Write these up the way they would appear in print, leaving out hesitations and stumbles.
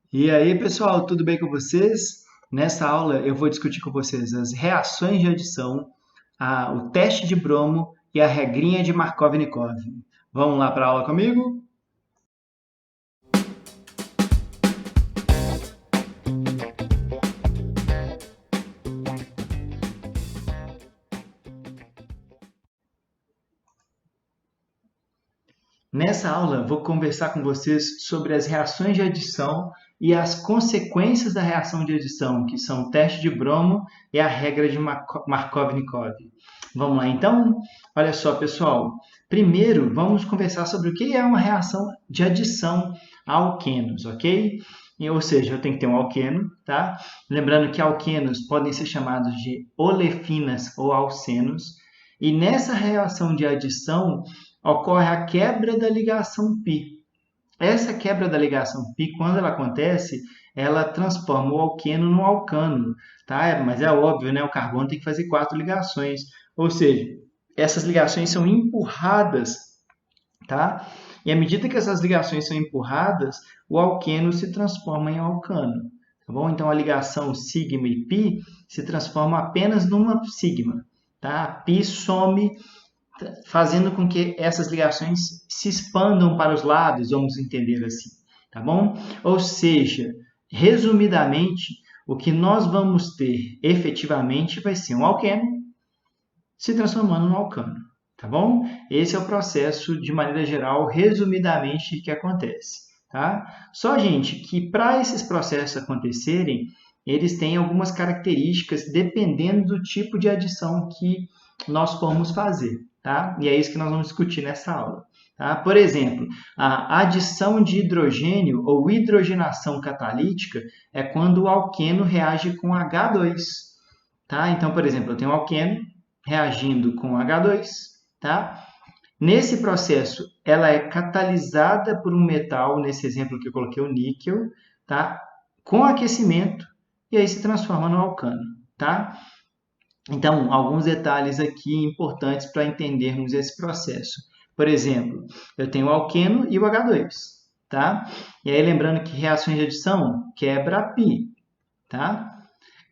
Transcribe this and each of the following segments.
E aí, pessoal, tudo bem com vocês? Nessa aula eu vou discutir com vocês as reações de adição, o teste de Bromo e a regrinha de Markov-Nikov. Vamos lá para a aula comigo? Nessa aula, vou conversar com vocês sobre as reações de adição e as consequências da reação de adição, que são o teste de Bromo e a regra de Markov-Nikov. Vamos lá, então? Olha só, pessoal. Primeiro, vamos conversar sobre o que é uma reação de adição a alquenos, ok? Ou seja, eu tenho que ter um alqueno, tá? Lembrando que alquenos podem ser chamados de olefinas ou alcenos. E nessa reação de adição, ocorre a quebra da ligação π. Essa quebra da ligação π, quando ela acontece, ela transforma o alqueno no alcano, tá? Mas é óbvio, né? O carbono tem que fazer 4 ligações, ou seja, essas ligações são empurradas, tá? E à medida que essas ligações são empurradas, o alqueno se transforma em alcano, tá bom? Então a ligação sigma e π se transforma apenas numa sigma, tá? Π some fazendo com que essas ligações se expandam para os lados, vamos entender assim, tá bom? Ou seja, resumidamente, o que nós vamos ter efetivamente vai ser um alqueno se transformando no alcano, tá bom? Esse é o processo, de maneira geral, resumidamente, que acontece, tá? Só, gente, que para esses processos acontecerem, eles têm algumas características dependendo do tipo de adição que nós formos fazer, tá? E é isso que nós vamos discutir nessa aula. Tá? Por exemplo, a adição de hidrogênio ou hidrogenação catalítica é quando o alqueno reage com H2. Tá? Então, por exemplo, eu tenho um alqueno reagindo com H2. Tá? Nesse processo, ela é catalisada por um metal, nesse exemplo que eu coloquei o níquel, tá? Com aquecimento, e aí se transforma no alcano. Tá? Então, alguns detalhes aqui importantes para entendermos esse processo. Por exemplo, eu tenho o alqueno e o H2, tá? E aí, lembrando que reações de adição quebra a π, tá?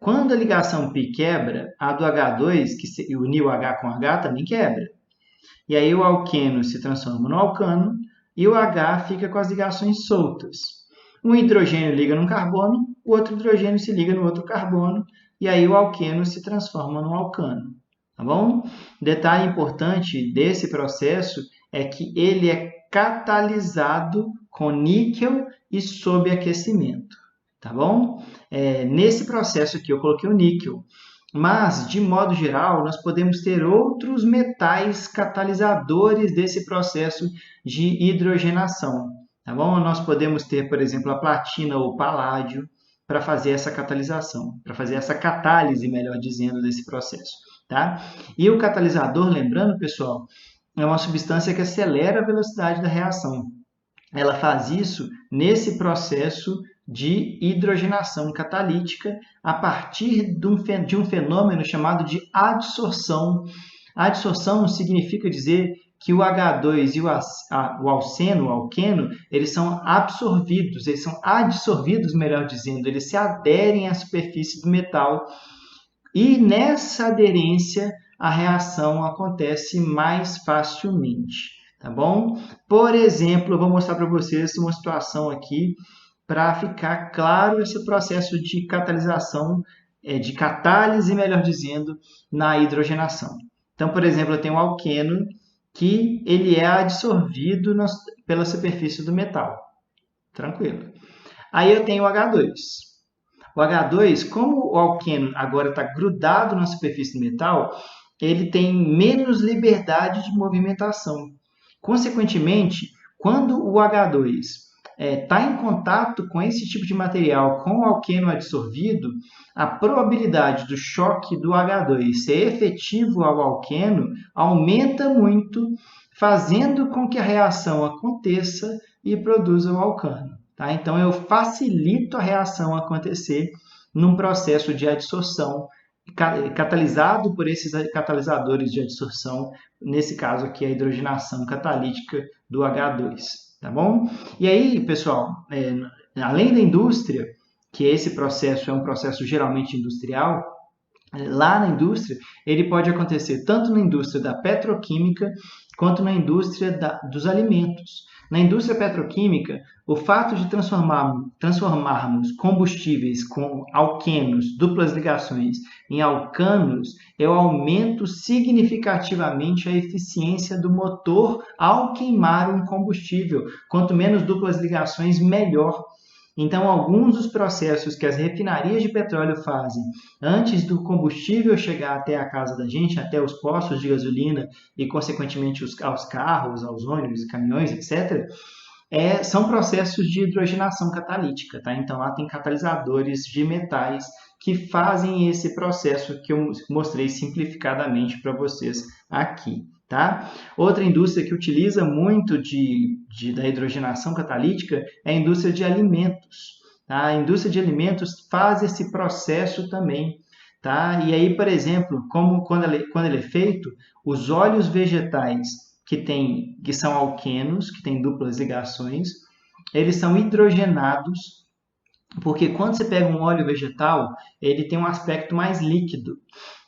Quando a ligação π quebra, a do H2, que uniu H com H, também quebra. E aí o alqueno se transforma no alcano e o H fica com as ligações soltas. Um hidrogênio liga num carbono, o outro hidrogênio se liga no outro carbono, e aí o alqueno se transforma no alcano. Tá bom? Detalhe importante desse processo é que ele é catalisado com níquel e sob aquecimento. Tá bom? Nesse processo aqui eu coloquei o níquel. Mas, de modo geral, nós podemos ter outros metais catalisadores desse processo de hidrogenação. Tá bom? Nós podemos ter, por exemplo, a platina ou o paládio para fazer essa catalisação, para fazer essa catálise, melhor dizendo, desse processo. Tá? E o catalisador, lembrando, pessoal, é uma substância que acelera a velocidade da reação. Ela faz isso nesse processo de hidrogenação catalítica a partir de um fenômeno chamado de adsorção. A adsorção significa dizer que o H2 e o alceno, o alqueno, eles são absorvidos, eles são adsorvidos, melhor dizendo, eles se aderem à superfície do metal e nessa aderência a reação acontece mais facilmente, tá bom? Por exemplo, eu vou mostrar para vocês uma situação aqui para ficar claro esse processo de catalisação, de catálise, melhor dizendo, na hidrogenação. Então, por exemplo, eu tenho um alqueno que ele é adsorvido pela superfície do metal. Tranquilo. Aí eu tenho o H2. O H2, como o alqueno agora está grudado na superfície do metal, ele tem menos liberdade de movimentação. Consequentemente, quando o H2 está em contato com esse tipo de material, com o alqueno adsorvido, a probabilidade do choque do H2 ser efetivo ao alqueno aumenta muito, fazendo com que a reação aconteça e produza o alcano. Tá? Então, eu facilito a reação acontecer num processo de adsorção catalisado por esses catalisadores de adsorção, nesse caso aqui a hidrogenação catalítica do H2, tá bom? E aí, pessoal, além da indústria, que esse processo é um processo geralmente industrial, lá na indústria, ele pode acontecer tanto na indústria da petroquímica quanto na indústria dos alimentos. Na indústria petroquímica, o fato de transformarmos combustíveis com alquenos, duplas ligações, em alcanos, eu aumento significativamente a eficiência do motor ao queimar um combustível. Quanto menos duplas ligações, melhor. Então, alguns dos processos que as refinarias de petróleo fazem antes do combustível chegar até a casa da gente, até os postos de gasolina e, consequentemente, aos carros, aos ônibus, caminhões, etc., são processos de hidrogenação catalítica. Tá? Então, lá tem catalisadores de metais que fazem esse processo que eu mostrei simplificadamente para vocês aqui. Tá? Outra indústria que utiliza muito da hidrogenação catalítica é a indústria de alimentos. Tá? A indústria de alimentos faz esse processo também. Tá? E aí, por exemplo, quando ele é feito, os óleos vegetais que são alquenos, que têm duplas ligações, eles são hidrogenados, porque quando você pega um óleo vegetal, ele tem um aspecto mais líquido.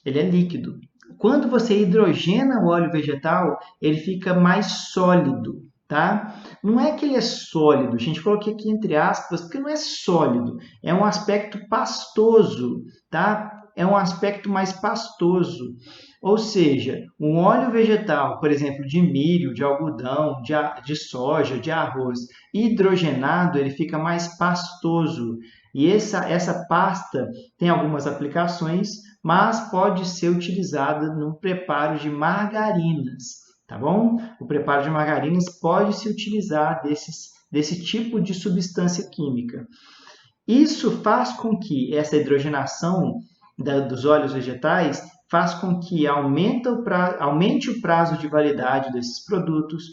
Ele é líquido. Quando você hidrogena o óleo vegetal, ele fica mais sólido, tá? Não é que ele é sólido, a gente coloquei aqui entre aspas, porque não é sólido, é um aspecto pastoso, tá? É um aspecto mais pastoso. Ou seja, um óleo vegetal, por exemplo, de milho, de algodão, de soja, de arroz, hidrogenado, ele fica mais pastoso. E essa pasta tem algumas aplicações, mas pode ser utilizada no preparo de margarinas, tá bom? O preparo de margarinas pode se utilizar desse tipo de substância química. Isso faz com que essa hidrogenação dos óleos vegetais faz com que aumente o prazo de validade desses produtos.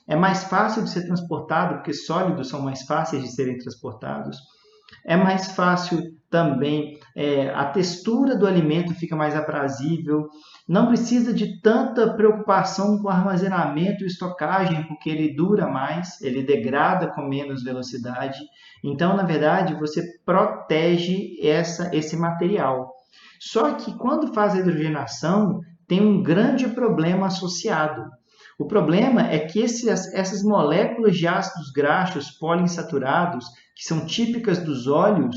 É mais fácil de ser transportado, porque sólidos são mais fáceis de serem transportados. É mais fácil também, a textura do alimento fica mais aprazível. Não precisa de tanta preocupação com armazenamento e estocagem, porque ele dura mais, ele degrada com menos velocidade. Então, na verdade, você protege esse material. Só que quando faz a hidrogenação, tem um grande problema associado. O problema é que essas moléculas de ácidos graxos poliinsaturados, que são típicas dos óleos,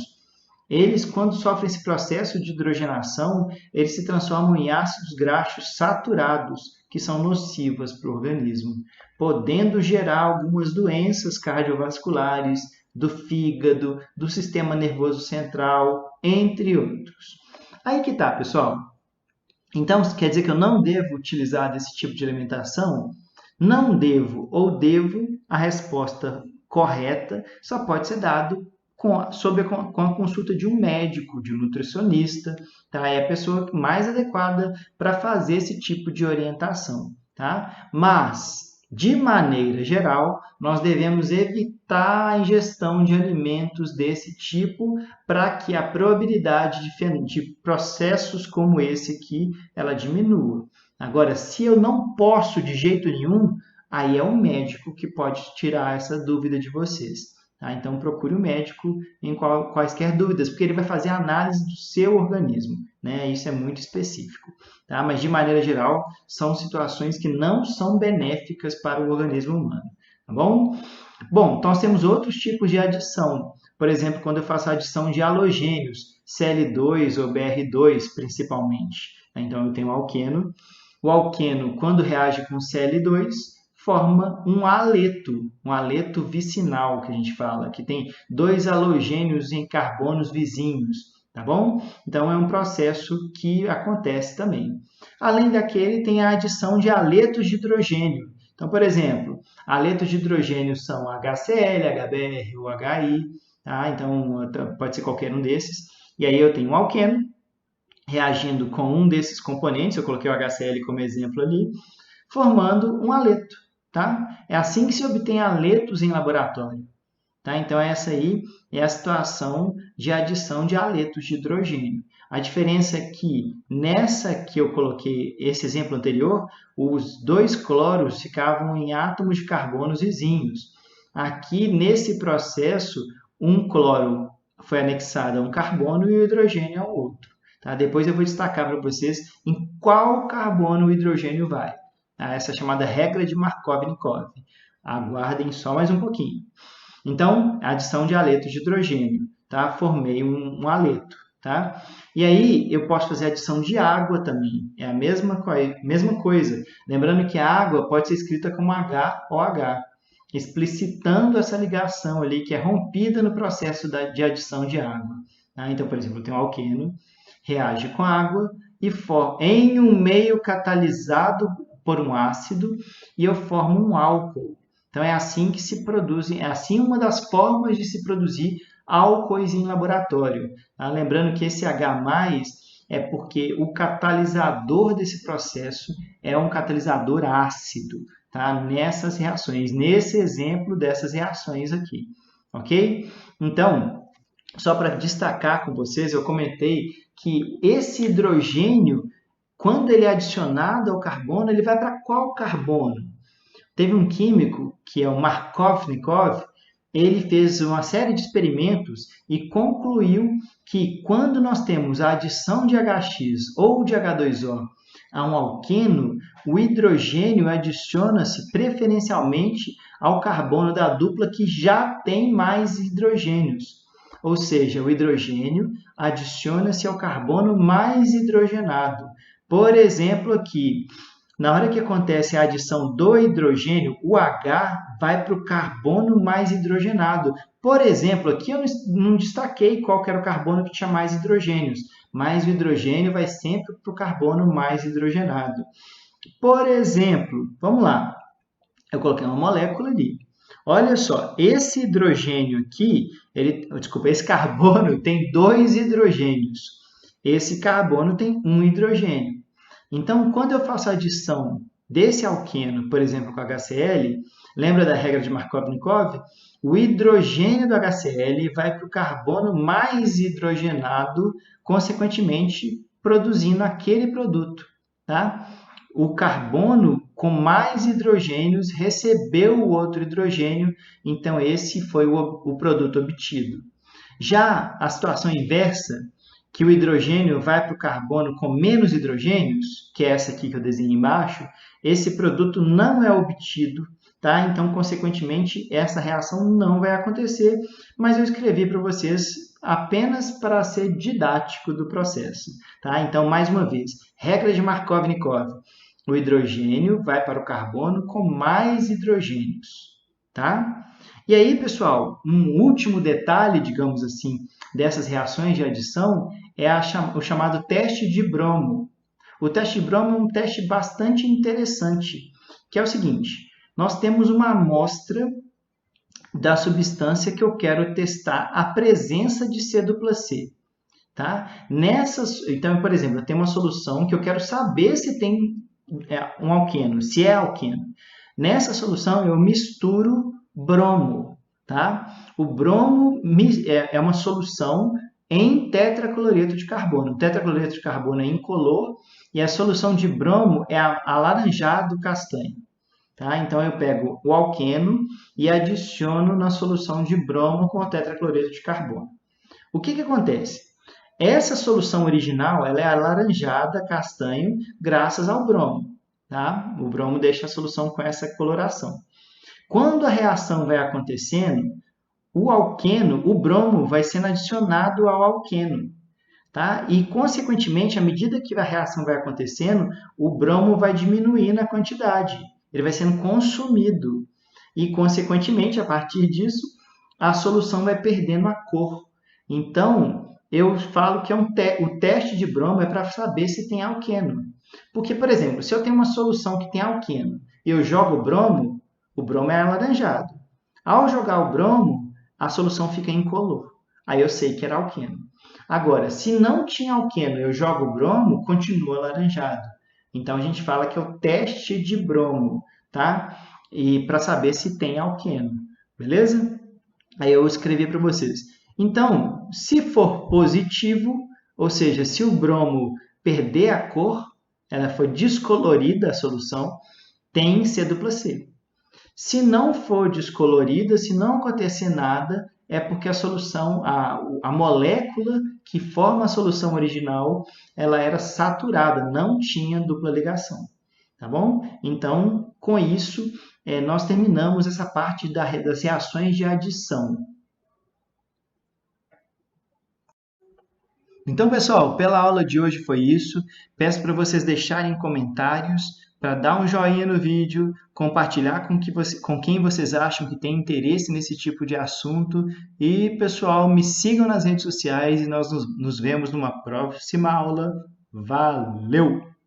eles, quando sofrem esse processo de hidrogenação, eles se transformam em ácidos graxos saturados, que são nocivas para o organismo, podendo gerar algumas doenças cardiovasculares, do fígado, do sistema nervoso central, entre outros. Aí que tá, pessoal. Então, quer dizer que eu não devo utilizar desse tipo de alimentação? Não devo ou devo, a resposta correta só pode ser dado com a consulta de um médico, de um nutricionista, tá? É a pessoa mais adequada para fazer esse tipo de orientação, tá? Mas, de maneira geral, nós devemos evitar a ingestão de alimentos desse tipo para que a probabilidade de processos como esse aqui, ela diminua. Agora, se eu não posso de jeito nenhum, aí é o médico que pode tirar essa dúvida de vocês. Tá? Então, procure o médico em quaisquer dúvidas, porque ele vai fazer a análise do seu organismo. Né? Isso é muito específico. Tá? Mas, de maneira geral, são situações que não são benéficas para o organismo humano. Tá bom? Bom, então nós temos outros tipos de adição. Por exemplo, quando eu faço a adição de halogênios, Cl2 ou Br2, principalmente. Então, eu tenho o alqueno. O alqueno, quando reage com Cl2, forma um aleto vicinal, que a gente fala, que tem 2 halogênios em carbonos vizinhos, tá bom? Então, é um processo que acontece também. Além daquele, tem a adição de aletos de hidrogênio. Então, por exemplo, aletos de hidrogênio são HCl, HBr ou HI, tá? Então, pode ser qualquer um desses. E aí eu tenho um alqueno reagindo com um desses componentes, eu coloquei o HCl como exemplo ali, formando um aleto. Tá? É assim que se obtém aletos em laboratório. Tá? Então, essa aí é a situação de adição de aletos de hidrogênio. A diferença é que, nessa que eu coloquei, esse exemplo anterior, os 2 cloros ficavam em átomos de carbonos vizinhos. Aqui, nesse processo, um cloro foi anexado a um carbono e o hidrogênio ao outro. Tá? Depois eu vou destacar para vocês em qual carbono o hidrogênio vai. Tá? Essa é a chamada regra de Markovnikov. Aguardem só mais um pouquinho. Então, adição de aletos de hidrogênio. Tá? Formei um aleto. Tá? E aí, eu posso fazer adição de água também. É a mesma coisa. Lembrando que a água pode ser escrita como HOH, explicitando essa ligação ali que é rompida no processo de adição de água. Tá? Então, por exemplo, eu tenho um alqueno, reage com água e em um meio catalisado por um ácido e eu formo um álcool. Então, é assim que se produzem, é assim uma das formas de se produzir álcoois em laboratório. Tá? Lembrando que esse H+, é porque o catalisador desse processo é um catalisador ácido, tá? Nessas reações, nesse exemplo dessas reações aqui, ok? Então, só para destacar com vocês, eu comentei que esse hidrogênio, quando ele é adicionado ao carbono, ele vai para qual carbono? Teve um químico, que é o Markovnikov, ele fez uma série de experimentos e concluiu que quando nós temos a adição de HX ou de H2O a um alqueno, o hidrogênio adiciona-se preferencialmente ao carbono da dupla que já tem mais hidrogênios. Ou seja, o hidrogênio adiciona-se ao carbono mais hidrogenado. Por exemplo, aqui, na hora que acontece a adição do hidrogênio, o H vai para o carbono mais hidrogenado. Por exemplo, aqui eu não destaquei qual que era o carbono que tinha mais hidrogênios, mas o hidrogênio vai sempre para o carbono mais hidrogenado. Por exemplo, vamos lá, eu coloquei uma molécula ali. Olha só, esse hidrogênio aqui, esse carbono tem 2 hidrogênios. Esse carbono tem 1 hidrogênio. Então, quando eu faço a adição desse alqueno, por exemplo, com HCl, lembra da regra de Markovnikov? O hidrogênio do HCl vai para o carbono mais hidrogenado, consequentemente, produzindo aquele produto. Tá? O carbono com mais hidrogênios recebeu o outro hidrogênio, então esse foi o produto obtido. Já a situação inversa, que o hidrogênio vai para o carbono com menos hidrogênios, que é essa aqui que eu desenhei embaixo, esse produto não é obtido, tá? Então, consequentemente, essa reação não vai acontecer, mas eu escrevi para vocês apenas para ser didático do processo, tá? Então, mais uma vez, regra de Markovnikov. O hidrogênio vai para o carbono com mais hidrogênios, tá? E aí, pessoal, um último detalhe, digamos assim, dessas reações de adição é o chamado teste de Bromo. O teste de Bromo é um teste bastante interessante, que é o seguinte: nós temos uma amostra da substância que eu quero testar a presença de C+C. Tá? Então, por exemplo, eu tenho uma solução que eu quero saber se tem um alqueno, se é alqueno. Nessa solução, eu misturo bromo. Tá? O bromo é uma solução em tetracloreto de carbono. O tetracloreto de carbono é incolor e a solução de bromo é alaranjado castanho. Tá? Então, eu pego o alqueno e adiciono na solução de bromo com o tetracloreto de carbono. O que acontece? Essa solução original ela é alaranjada, castanho, graças ao bromo. Tá? O bromo deixa a solução com essa coloração. Quando a reação vai acontecendo, o bromo vai sendo adicionado ao alqueno. Tá? E, consequentemente, à medida que a reação vai acontecendo, o bromo vai diminuir na quantidade. Ele vai sendo consumido. E, consequentemente, a partir disso, a solução vai perdendo a cor. Então, eu falo que o teste de bromo é para saber se tem alqueno. Porque, por exemplo, se eu tenho uma solução que tem alqueno e eu jogo o bromo é alaranjado. Ao jogar o bromo, a solução fica incolor. Aí eu sei que era alqueno. Agora, se não tinha alqueno e eu jogo o bromo, continua alaranjado. Então, a gente fala que é o teste de bromo, tá? E para saber se tem alqueno, beleza? Aí eu escrevi para vocês. Então, se for positivo, ou seja, se o bromo perder a cor, ela foi descolorida a solução, tem C+C. Se não for descolorida, se não acontecer nada, é porque a solução, a molécula que forma a solução original, ela era saturada, não tinha dupla ligação. Tá bom? Então, com isso, nós terminamos essa parte das reações de adição. Então, pessoal, pela aula de hoje foi isso. Peço para vocês deixarem comentários, para dar um joinha no vídeo, compartilhar com quem vocês acham que tem interesse nesse tipo de assunto. E, pessoal, me sigam nas redes sociais e nós nos vemos numa próxima aula. Valeu!